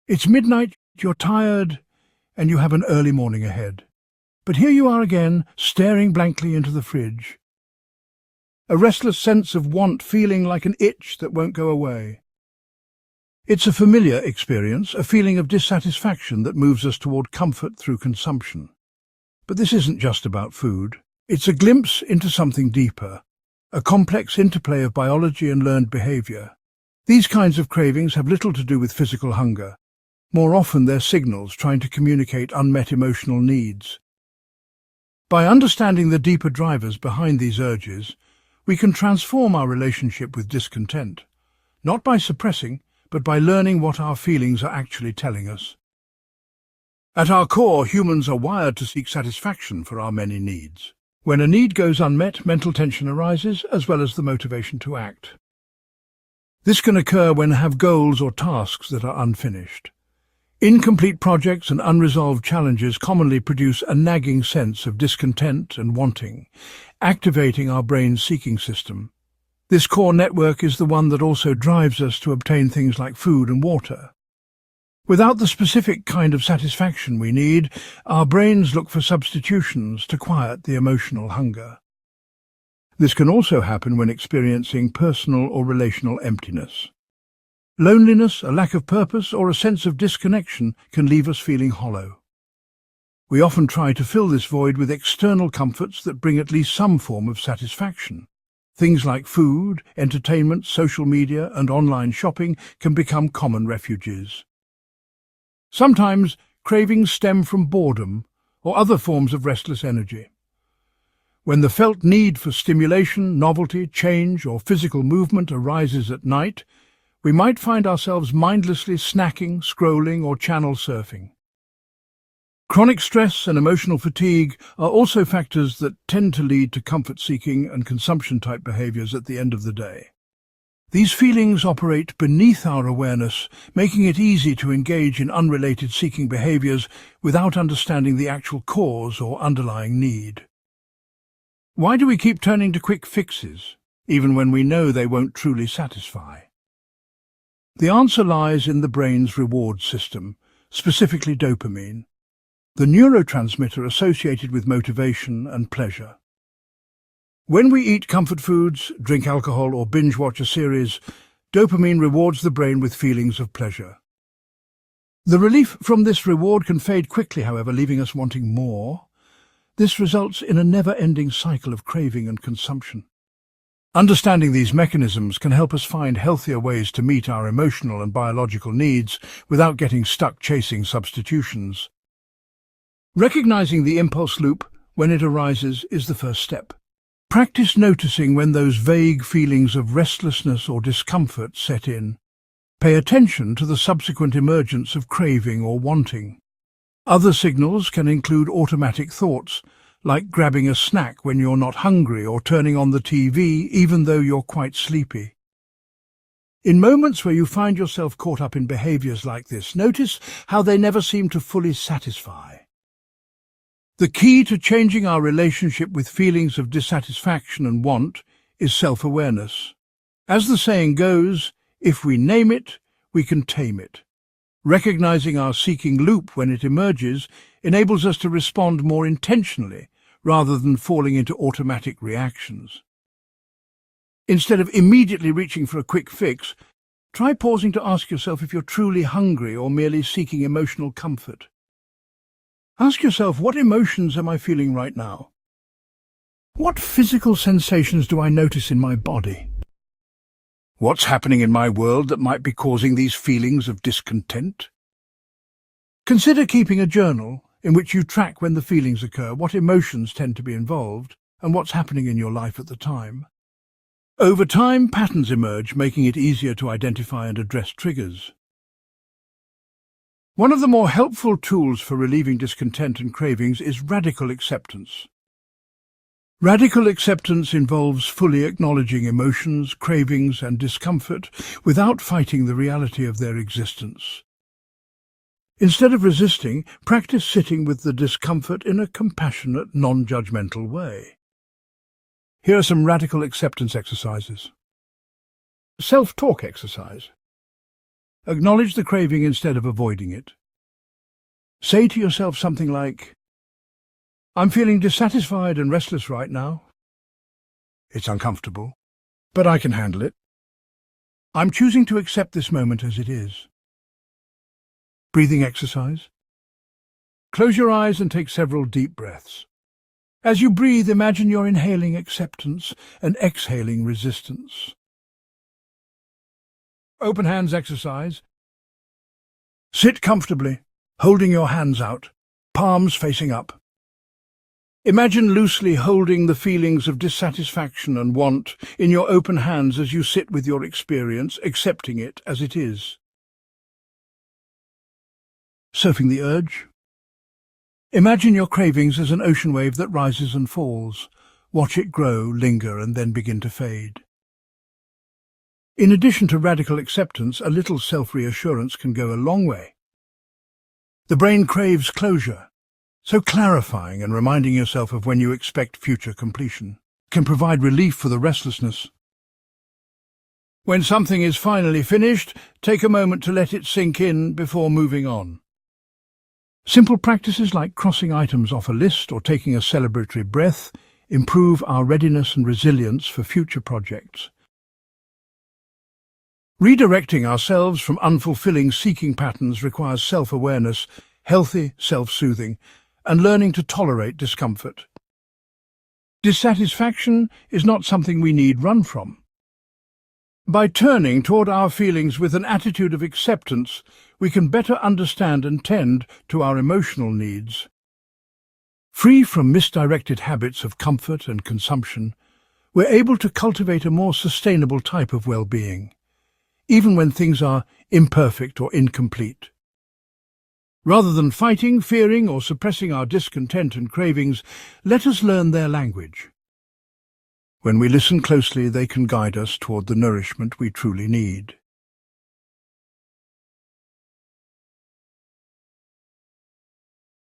It's midnight, you're tired, and you have an early morning ahead. But here you are again, staring blankly into the fridge. A restless sense of want feeling like an itch that won't go away. It's a familiar experience, a feeling of dissatisfaction that moves us toward comfort through consumption. But this isn't just about food. It's a glimpse into something deeper, a complex interplay of biology and learned behavior. These kinds of cravings have little to do with physical hunger. More often they're signals trying to communicate unmet emotional needs. By understanding the deeper drivers behind these urges, we can transform our relationship with discontent, not by suppressing, but by learning what our feelings are actually telling us. At our core, humans are wired to seek satisfaction for our many needs. When a need goes unmet, mental tension arises, as well as the motivation to act. This can occur when we have goals or tasks that are unfinished. Incomplete projects and unresolved challenges commonly produce a nagging sense of discontent and wanting, activating our brain's seeking system. This core network is the one that also drives us to obtain things like food and water. Without the specific kind of satisfaction we need, our brains look for substitutions to quiet the emotional hunger. This can also happen when experiencing personal or relational emptiness. Loneliness, a lack of purpose, or a sense of disconnection can leave us feeling hollow. We often try to fill this void with external comforts that bring at least some form of satisfaction. Things like food, entertainment, social media, and online shopping can become common refuges. Sometimes cravings stem from boredom or other forms of restless energy. When the felt need for stimulation, novelty, change, or physical movement arises at night, we might find ourselves mindlessly snacking, scrolling, or channel surfing. Chronic stress and emotional fatigue are also factors that tend to lead to comfort-seeking and consumption-type behaviors at the end of the day. These feelings operate beneath our awareness, making it easy to engage in unrelated seeking behaviors without understanding the actual cause or underlying need. Why do we keep turning to quick fixes, even when we know they won't truly satisfy? The answer lies in the brain's reward system, specifically dopamine, the neurotransmitter associated with motivation and pleasure. When we eat comfort foods, drink alcohol, or binge-watch a series, dopamine rewards the brain with feelings of pleasure. The relief from this reward can fade quickly, however, leaving us wanting more. This results in a never-ending cycle of craving and consumption. Understanding these mechanisms can help us find healthier ways to meet our emotional and biological needs without getting stuck chasing substitutions. Recognizing the impulse loop when it arises is the first step. Practice noticing when those vague feelings of restlessness or discomfort set in. Pay attention to the subsequent emergence of craving or wanting. Other signals can include automatic thoughts, like grabbing a snack when you're not hungry or turning on the TV even though you're quite sleepy. In moments where you find yourself caught up in behaviors like this, notice how they never seem to fully satisfy. The key to changing our relationship with feelings of dissatisfaction and want is self-awareness. As the saying goes, if we name it, we can tame it. Recognizing our seeking loop when it emerges enables us to respond more intentionally rather than falling into automatic reactions. Instead of immediately reaching for a quick fix, try pausing to ask yourself if you're truly hungry or merely seeking emotional comfort. Ask yourself, what emotions am I feeling right now? What physical sensations do I notice in my body? What's happening in my world that might be causing these feelings of discontent? Consider keeping a journal in which you track when the feelings occur, what emotions tend to be involved, and what's happening in your life at the time. Over time, patterns emerge, making it easier to identify and address triggers. One of the more helpful tools for relieving discontent and cravings is radical acceptance. Radical acceptance involves fully acknowledging emotions, cravings, and discomfort without fighting the reality of their existence. Instead of resisting, practice sitting with the discomfort in a compassionate, non-judgmental way. Here are some radical acceptance exercises. Self-talk exercise. Acknowledge the craving instead of avoiding it. Say to yourself something like, "I'm feeling dissatisfied and restless right now. It's uncomfortable, but I can handle it. I'm choosing to accept this moment as it is." Breathing exercise. Close your eyes and take several deep breaths. As you breathe, imagine you're inhaling acceptance and exhaling resistance. Open hands exercise. Sit comfortably, holding your hands out, palms facing up. Imagine loosely holding the feelings of dissatisfaction and want in your open hands as you sit with your experience, accepting it as it is. Surfing the urge. Imagine your cravings as an ocean wave that rises and falls. Watch it grow, linger, and then begin to fade. In addition to radical acceptance, a little self-reassurance can go a long way. The brain craves closure, so clarifying and reminding yourself of when you expect future completion can provide relief for the restlessness. When something is finally finished, take a moment to let it sink in before moving on. Simple practices like crossing items off a list or taking a celebratory breath improve our readiness and resilience for future projects. Redirecting ourselves from unfulfilling seeking patterns requires self-awareness, healthy self-soothing, and learning to tolerate discomfort. Dissatisfaction is not something we need run from. By turning toward our feelings with an attitude of acceptance, we can better understand and tend to our emotional needs. Free from misdirected habits of comfort and consumption, we're able to cultivate a more sustainable type of well-being, even when things are imperfect or incomplete. Rather than fighting, fearing, or suppressing our discontent and cravings, let us learn their language. When we listen closely, they can guide us toward the nourishment we truly need.